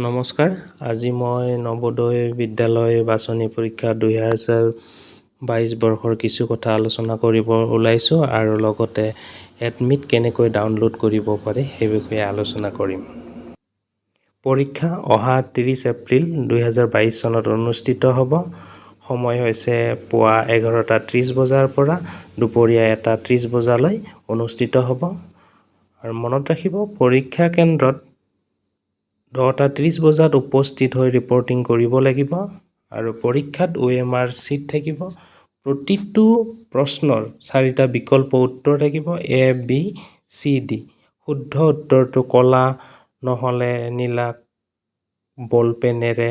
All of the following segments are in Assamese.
নমস্কাৰ, আজি মই নৱোদয় বিদ্যালয় বাছনি পৰীক্ষা 2022 বৰ্ষৰ কিছু কথা আলোচনা কৰিব ওলাইছোঁ আৰু লগতে এডমিট কেনেকৈ ডাউনলোড কৰিব পাৰে সেই বিষয়ে আলোচনা কৰিম। পৰীক্ষা অহা 30 এপ্ৰিল 2022 চনত অনুষ্ঠিত হ'ব। সময় হৈছে পুৱা 11:30 বজাৰ পৰা দুপৰীয়া 1:30 বজালৈ অনুষ্ঠিত হ'ব। আৰু মনত ৰাখিব, পৰীক্ষা কেন্দ্ৰত 10:30 বজাত উপস্থিত হৈ ৰিপৰ্টিং কৰিব লাগিব আৰু পৰীক্ষাত OMR চিট থাকিব। প্ৰতিটো প্ৰশ্নৰ 4টা বিকল্প উত্তৰ থাকিব, A, B, C, D। শুদ্ধ উত্তৰটো ক'লা নহ'লে নীলা বল পেনেৰে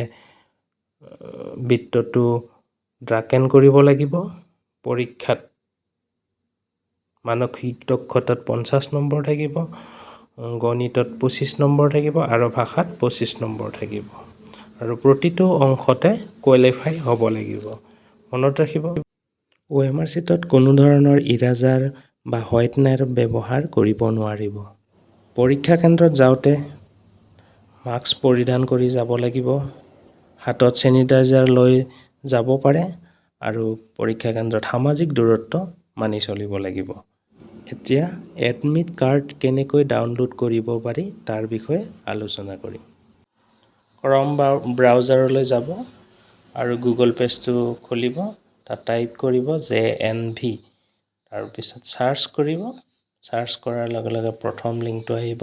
বৃত্তটো ড্ৰাকেন কৰিব লাগিব। পৰীক্ষাত মানসিক দক্ষতাত 50 নম্বৰ থাকিব, গণিতত 25 নম্বৰ থাকিব আৰু ভাষাত 25 নম্বৰ থাকিব আৰু প্ৰতিটো অংশতে কোৱালিফাই হ'ব লাগিব। মনত ৰাখিব, OMR চিটত কোনো ধৰণৰ ইৰাজাৰ বা হোৱাইটনাৰ ব্যৱহাৰ কৰিব নোৱাৰিব। পৰীক্ষা কেন্দ্ৰত যাওঁতে মাস্ক পৰিধান কৰি যাব লাগিব, হাতত চেনিটাইজাৰ লৈ যাব পাৰে আৰু পৰীক্ষা কেন্দ্ৰত সামাজিক দূৰত্ব মানি চলিব লাগিব। এতিয়া এডমিট কাৰ্ড কেনেকৈ ডাউনলোড কৰিব পাৰি তাৰ বিষয়ে আলোচনা কৰিম। ক্ৰম ব্ৰাউজাৰলৈ যাব আৰু গুগল পেজটো খুলিব, তাত টাইপ কৰিব JNV, তাৰপিছত চাৰ্চ কৰিব। চাৰ্চ কৰাৰ লগে লগে প্ৰথম লিংকটো আহিব,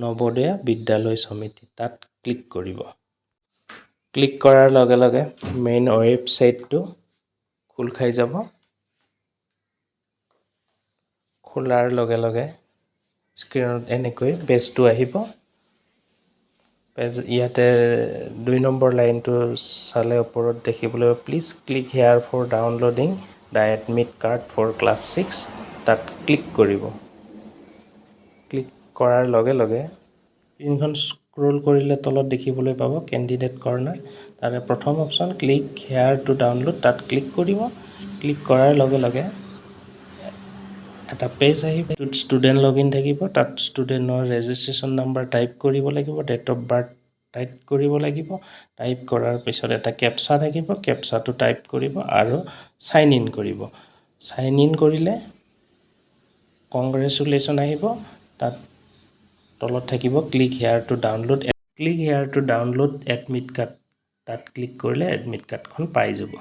নৱোদয় বিদ্যালয় সমিতি, তাত ক্লিক কৰিব। ক্লিক কৰাৰ লগে লগে মেইন ৱেবছাইটটো খোল খাই যাব। খোলাৰ লগে লগে স্ক্ৰীনত এনেকৈ পেজটো আহিব। ইয়াতে 2 নম্বৰ লাইনটো চালে ওপৰত দেখিবলৈ, please click here for downloading the admit card for class 6, তাত ক্লিক কৰিব। ক্লিক কৰাৰ লগে লগে স্ক্ৰীনখন স্ক্ৰল কৰিলে তলত দেখিবলৈ পাব কেণ্ডিডেট কৰ্ণাৰ, তাৰে প্ৰথম option click hair to download, তাত ক্লিক কৰিব। ক্লিক কৰাৰ লগে লগে এটা পেজ আহিব, ষ্টুডেণ্ট লগইন থাকিব, তাত ষ্টুডেণ্টৰ ৰেজিষ্ট্ৰেশ্যন নাম্বাৰ টাইপ কৰিব লাগিব, ডেট অফ বাৰ্থ টাইপ কৰিব লাগিব। টাইপ কৰাৰ পিছত এটা কেপচা থাকিব, কেপচাটো টাইপ কৰিব আৰু চাইন ইন কৰিব। চাইন ইন কৰিলে কংগ্ৰেচুলেশ্যন আহিব, তাত তলত থাকিব click hair to download admit card, তাত ক্লিক কৰিলে এডমিট কাৰ্ডখন পাই যাব।